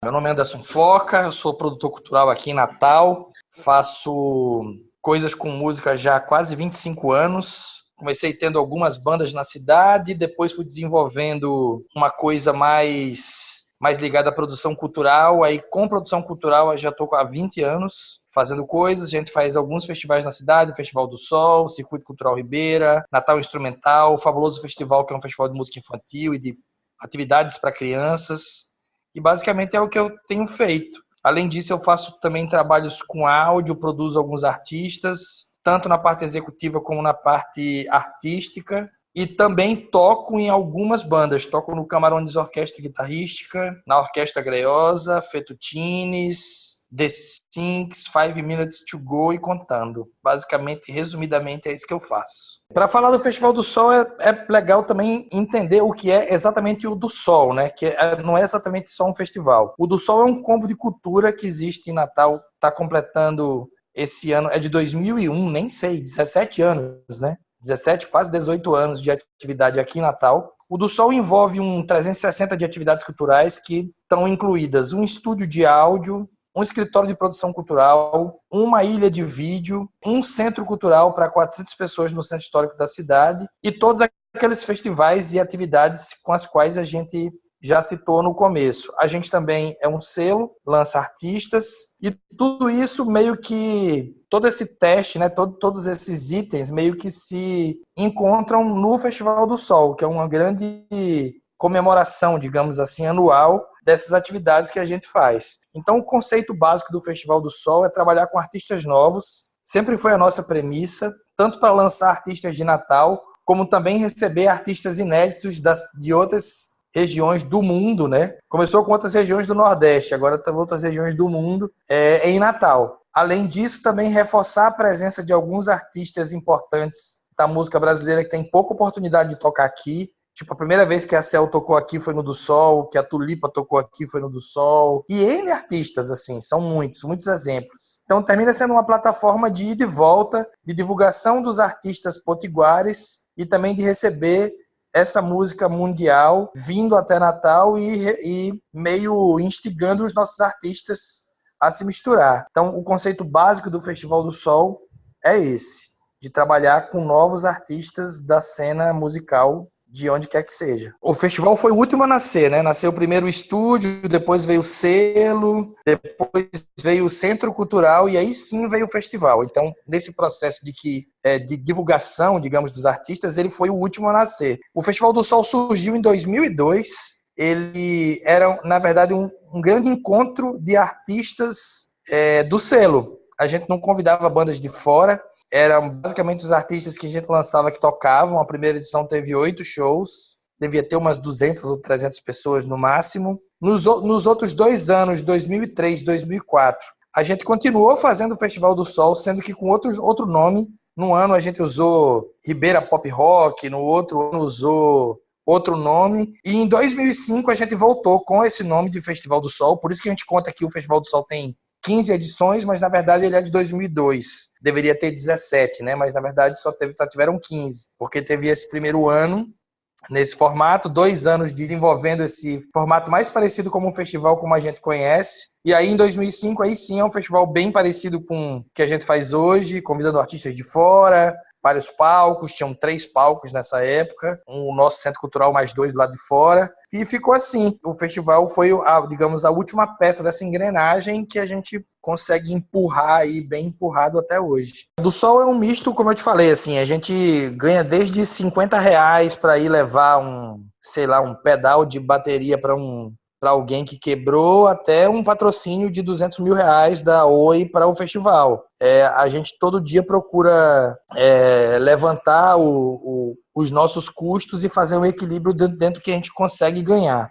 Meu nome é Anderson Foca, eu sou produtor cultural aqui em Natal, faço coisas com música já há quase 25 anos. Comecei tendo algumas bandas na cidade, depois fui desenvolvendo uma coisa mais ligada à produção cultural. Aí, com produção cultural, eu já estou há 20 anos fazendo coisas. A gente faz alguns festivais na cidade, Festival do Sol, Circuito Cultural Ribeira, Natal Instrumental, Fabuloso Festival, que é um festival de música infantil e de atividades para crianças. E basicamente é o que eu tenho feito. Além disso, eu faço também trabalhos com áudio, produzo alguns artistas, tanto na parte executiva como na parte artística. E também toco em algumas bandas. Toco no Camarões Orquestra Guitarrística, na Orquestra Greiosa, Fettuccines, The Sinks, 5 Minutes to Go e contando. Basicamente, resumidamente, é isso que eu faço. Para falar do Festival do Sol, é legal também entender o que é exatamente o do Sol, né? Não é exatamente só um festival. O do Sol é um combo de cultura que existe em Natal, está completando esse ano, é de 2001, nem sei, 17 anos, né? 17, quase 18 anos de atividade aqui em Natal. O do Sol envolve 360 de atividades culturais que estão incluídas um estúdio de áudio, um escritório de produção cultural, uma ilha de vídeo, um centro cultural para 400 pessoas no centro histórico da cidade e todos aqueles festivais e atividades com as quais a gente já citou no começo. A gente também é um selo, lança artistas e tudo isso meio que, todo esse teste, né, todos esses itens meio que se encontram no Festival do Sol, que é uma grande comemoração, digamos assim, anual dessas atividades que a gente faz. Então, o conceito básico do Festival do Sol é trabalhar com artistas novos, sempre foi a nossa premissa, tanto para lançar artistas de Natal, como também receber artistas inéditos de outras regiões do mundo, né? Começou com outras regiões do Nordeste, agora estão outras regiões do mundo em Natal. Além disso, também reforçar a presença de alguns artistas importantes da música brasileira que tem pouca oportunidade de tocar aqui. Tipo, a primeira vez que a Cel tocou aqui foi no do Sol, que a Tulipa tocou aqui foi no do Sol. E N artistas, assim, são muitos exemplos. Então, termina sendo uma plataforma de ida e volta, de divulgação dos artistas potiguares e também de receber essa música mundial vindo até Natal e meio instigando os nossos artistas a se misturar. Então, o conceito básico do Festival do Sol é esse, de trabalhar com novos artistas da cena musical de onde quer que seja. O festival foi o último a nascer, né? Nasceu primeiro o estúdio, depois veio o selo, depois veio o centro cultural e aí sim veio o festival. Então, nesse processo de divulgação, digamos, dos artistas, ele foi o último a nascer. O Festival do Sol surgiu em 2002. Ele era, na verdade, um grande encontro de artistas do selo. A gente não convidava bandas de fora, eram basicamente os artistas que a gente lançava que tocavam. A primeira edição teve 8 shows, devia ter umas 200 ou 300 pessoas no máximo. Nos outros 2 anos, 2003, 2004, a gente continuou fazendo o Festival do Sol, sendo que com outro nome. Num ano a gente usou Ribeira Pop Rock, no outro ano usou outro nome, e em 2005 a gente voltou com esse nome de Festival do Sol, por isso que a gente conta que o Festival do Sol tem 15 edições, mas na verdade ele é de 2002. Deveria ter 17, né? Mas na verdade só tiveram 15, porque teve esse primeiro ano nesse formato, 2 anos desenvolvendo esse formato mais parecido como um festival como a gente conhece. E aí em 2005 aí sim é um festival bem parecido com o que a gente faz hoje, convidando artistas de fora, vários palcos, tinham 3 palcos nessa época, o nosso centro cultural mais 2 do lado de fora, e ficou assim. O festival foi, digamos, a última peça dessa engrenagem que a gente consegue empurrar aí, bem empurrado até hoje. Do Sol é um misto, como eu te falei, assim, a gente ganha desde R$ 50 para ir levar um pedal de bateria para alguém que quebrou, até um patrocínio de R$ 200 mil da Oi para o festival. A gente todo dia procura levantar os nossos custos e fazer um equilíbrio dentro do que a gente consegue ganhar.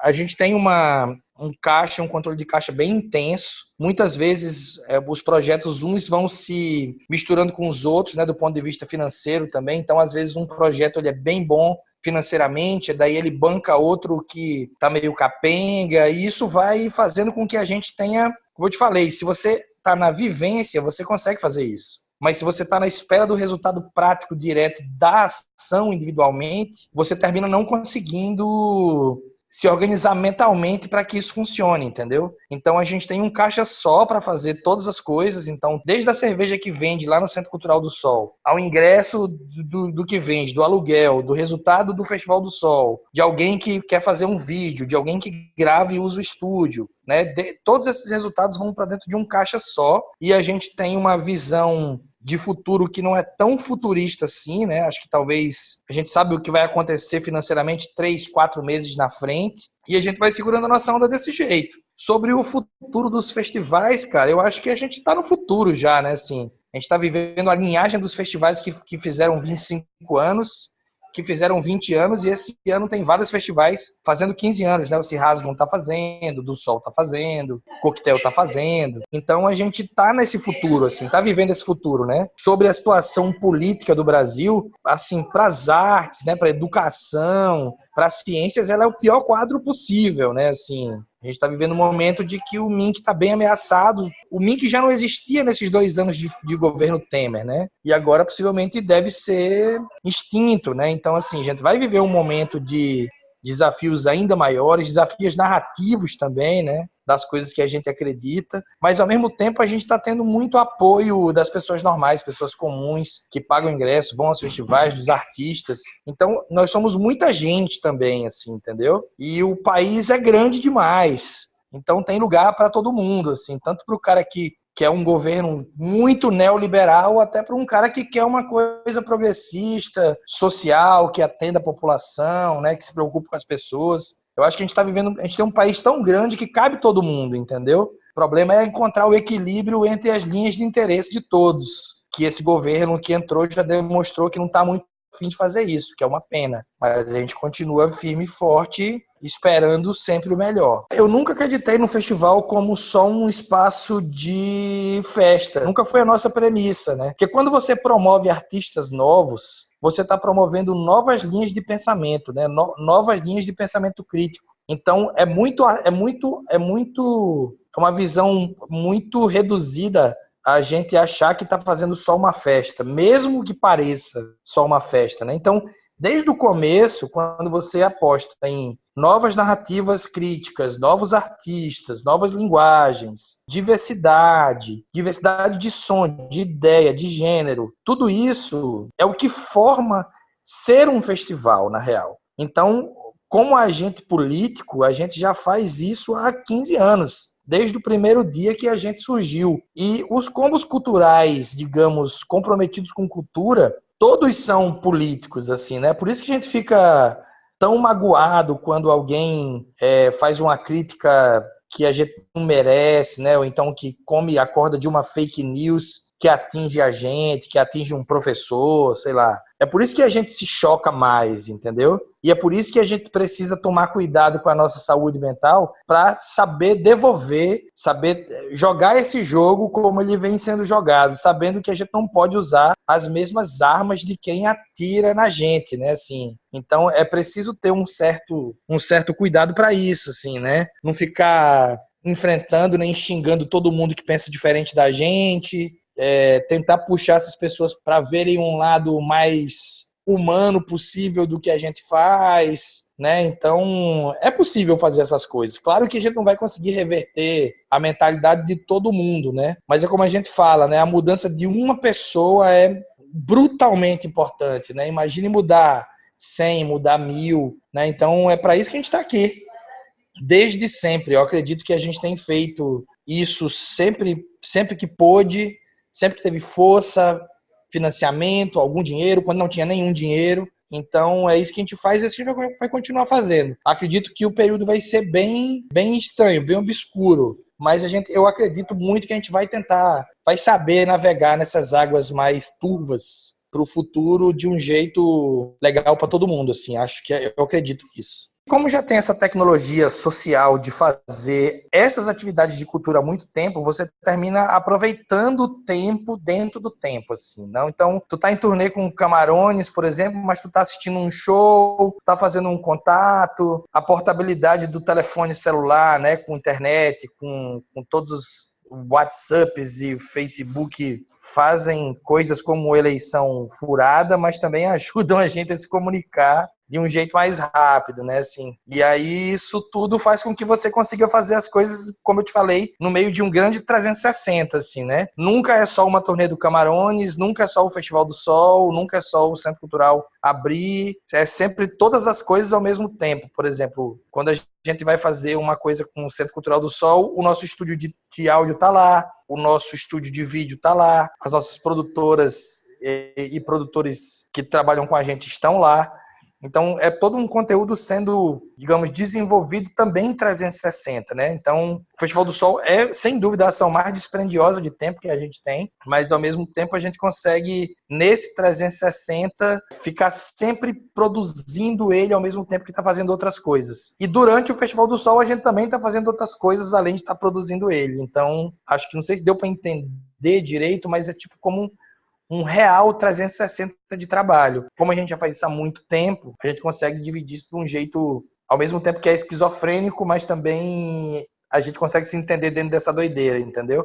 A gente tem um controle de caixa bem intenso. Muitas vezes os projetos uns vão se misturando com os outros, né, do ponto de vista financeiro também. Então, às vezes, um projeto ele é bem bom financeiramente, daí ele banca outro que está meio capenga, e isso vai fazendo com que a gente tenha, como eu te falei, se você está na vivência, você consegue fazer isso. Mas se você está na espera do resultado prático direto da ação individualmente, você termina não conseguindo se organizar mentalmente para que isso funcione, entendeu? Então a gente tem um caixa só para fazer todas as coisas. Então, desde a cerveja que vende lá no Centro Cultural do Sol, ao ingresso do que vende, do aluguel, do resultado do Festival do Sol, de alguém que quer fazer um vídeo, de alguém que grava e usa o estúdio, né? Todos esses resultados vão para dentro de um caixa só e a gente tem uma visão de futuro que não é tão futurista assim, né? Acho que talvez a gente sabe o que vai acontecer financeiramente 3, 4 meses na frente e a gente vai segurando a nossa onda desse jeito. Sobre o futuro dos festivais, cara, eu acho que a gente está no futuro já, né? Assim, a gente está vivendo a linhagem dos festivais que fizeram 25 anos, que fizeram 20 anos, e esse ano tem vários festivais fazendo 15 anos, né? O Se Rasgam tá fazendo, Do Sol tá fazendo, Coquetel tá fazendo. Então a gente tá nesse futuro, assim, tá vivendo esse futuro, né? Sobre a situação política do Brasil, assim, para as artes, né, para educação, para as ciências, ela é o pior quadro possível, né? Assim, a gente está vivendo um momento de que o MINC está bem ameaçado. O MINC já não existia nesses 2 anos de governo Temer, né? E agora possivelmente deve ser extinto, né? Então, assim, a gente vai viver um momento de desafios ainda maiores, desafios narrativos também, né? Das coisas que a gente acredita, mas ao mesmo tempo a gente está tendo muito apoio das pessoas normais, pessoas comuns, que pagam ingresso, vão aos festivais, dos artistas. Então, nós somos muita gente também, assim, entendeu? E o país é grande demais. Então, tem lugar para todo mundo, assim, tanto para o cara que quer um governo muito neoliberal, até para um cara que quer uma coisa progressista, social, que atenda a população, né, que se preocupe com as pessoas. Eu acho que a gente está vivendo, a gente tem um país tão grande que cabe todo mundo, entendeu? O problema é encontrar o equilíbrio entre as linhas de interesse de todos, que esse governo que entrou já demonstrou que não está muito a fim de fazer isso, que é uma pena. Mas a gente continua firme e forte, esperando sempre o melhor. Eu nunca acreditei no festival como só um espaço de festa. Nunca foi a nossa premissa, né? Porque quando você promove artistas novos, você está promovendo novas linhas de pensamento, né? Novas linhas de pensamento crítico. Então é uma visão muito reduzida a gente achar que está fazendo só uma festa, mesmo que pareça só uma festa, né? Então, desde o começo, quando você aposta em novas narrativas críticas, novos artistas, novas linguagens, diversidade de som, de ideia, de gênero, tudo isso é o que forma ser um festival, na real. Então, como agente político, a gente já faz isso há 15 anos, desde o primeiro dia que a gente surgiu. E os combos culturais, digamos, comprometidos com cultura, todos são políticos, assim, né? Por isso que a gente fica tão magoado quando alguém faz uma crítica que a gente não merece, né? Ou então que come a corda de uma fake news que atinge a gente, que atinge um professor, sei lá. É por isso que a gente se choca mais, entendeu? E é por isso que a gente precisa tomar cuidado com a nossa saúde mental para saber devolver, saber jogar esse jogo como ele vem sendo jogado, sabendo que a gente não pode usar as mesmas armas de quem atira na gente, né? Assim, então é preciso ter um certo cuidado para isso, assim, né? Não ficar enfrentando nem xingando todo mundo que pensa diferente da gente, tentar puxar essas pessoas para verem um lado mais humano possível do que a gente faz, né? Então, é possível fazer essas coisas. Claro que a gente não vai conseguir reverter a mentalidade de todo mundo, né? Mas é como a gente fala, né? A mudança de uma pessoa é brutalmente importante, né? Imagine mudar 100, mudar 1000, né? Então, é para isso que a gente está aqui. Desde sempre. Eu acredito que a gente tem feito isso sempre que pôde, sempre que teve força, financiamento, algum dinheiro, quando não tinha nenhum dinheiro. Então, é isso que a gente faz e é isso que a gente vai continuar fazendo. Acredito que o período vai ser bem estranho, bem obscuro, mas eu acredito muito que a gente vai saber navegar nessas águas mais turvas para o futuro de um jeito legal para todo mundo, assim. Eu acredito nisso. Como já tem essa tecnologia social de fazer essas atividades de cultura há muito tempo, você termina aproveitando o tempo dentro do tempo, assim, não? Então, tu tá em turnê com Camarões, por exemplo, mas tu tá assistindo um show, tu tá fazendo um contato, a portabilidade do telefone celular, né, com internet, com todos os WhatsApps e Facebook fazem coisas como eleição furada, mas também ajudam a gente a se comunicar de um jeito mais rápido, né, assim. E aí isso tudo faz com que você consiga fazer as coisas, como eu te falei, no meio de um grande 360, assim, né? Nunca é só uma turnê do Camarões, nunca é só o Festival do Sol, nunca é só o Centro Cultural abrir, é sempre todas as coisas ao mesmo tempo. Por exemplo, quando a gente vai fazer uma coisa com o Centro Cultural do Sol, o nosso estúdio de áudio tá lá, o nosso estúdio de vídeo tá lá, as nossas produtoras e produtores que trabalham com a gente estão lá. Então, é todo um conteúdo sendo, digamos, desenvolvido também em 360, né? Então, o Festival do Sol é, sem dúvida, a ação mais dispendiosa de tempo que a gente tem, mas, ao mesmo tempo, a gente consegue, nesse 360, ficar sempre produzindo ele ao mesmo tempo que está fazendo outras coisas. E durante o Festival do Sol, a gente também está fazendo outras coisas, além de estar produzindo ele. Então, acho que não sei se deu para entender direito, mas é tipo como um real 360 de trabalho. Como a gente já faz isso há muito tempo, a gente consegue dividir isso de um jeito, ao mesmo tempo que é esquizofrênico, mas também a gente consegue se entender dentro dessa doideira, entendeu?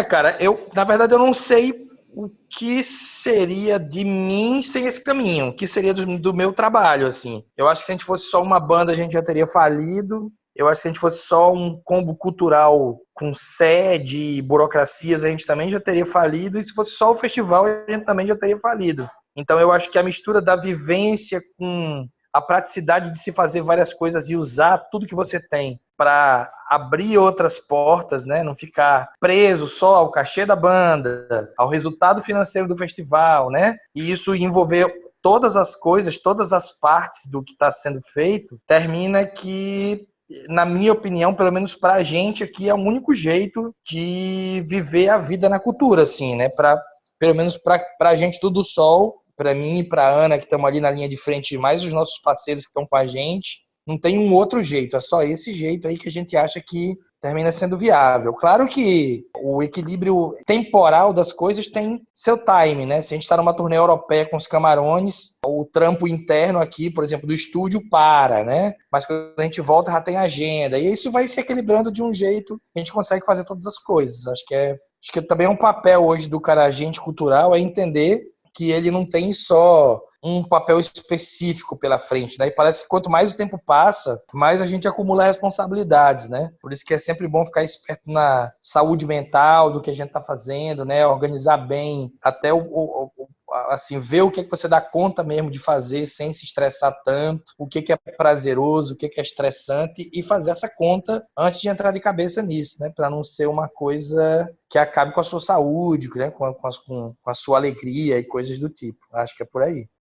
Cara, na verdade, eu não sei o que seria de mim sem esse caminho, o que seria do meu trabalho, assim. Eu acho que se a gente fosse só uma banda, a gente já teria falido. Eu acho que se a gente fosse só um combo cultural com sede e burocracias, a gente também já teria falido. E se fosse só o festival, a gente também já teria falido. Então, eu acho que a mistura da vivência com a praticidade de se fazer várias coisas e usar tudo que você tem para abrir outras portas, né? Não ficar preso só ao cachê da banda, ao resultado financeiro do festival, né? E isso envolver todas as coisas, todas as partes do que está sendo feito, termina que, na minha opinião, pelo menos para a gente aqui, é o único jeito de viver a vida na cultura, assim, né? Pelo menos para a gente do Sol, para mim e para a Ana, que estamos ali na linha de frente, mais os nossos parceiros que estão com a gente, não tem um outro jeito, é só esse jeito aí que a gente acha que termina sendo viável. Claro que o equilíbrio temporal das coisas tem seu time, né? Se a gente está numa turnê europeia com os Camarões, o trampo interno aqui, por exemplo, do estúdio para, né? Mas quando a gente volta já tem agenda. E isso vai se equilibrando de um jeito que a gente consegue fazer todas as coisas. Acho que também é um papel hoje do cara agente cultural é entender que ele não tem só um papel específico pela frente, né? E parece que quanto mais o tempo passa, mais a gente acumula responsabilidades, né? Por isso que é sempre bom ficar esperto na saúde mental do que a gente está fazendo, né? Organizar bem, até assim, ver o que é que você dá conta mesmo de fazer sem se estressar tanto, o que é prazeroso, o que é estressante, e fazer essa conta antes de entrar de cabeça nisso, né? Para não ser uma coisa que acabe com a sua saúde, né? Com a sua alegria e coisas do tipo. Acho que é por aí.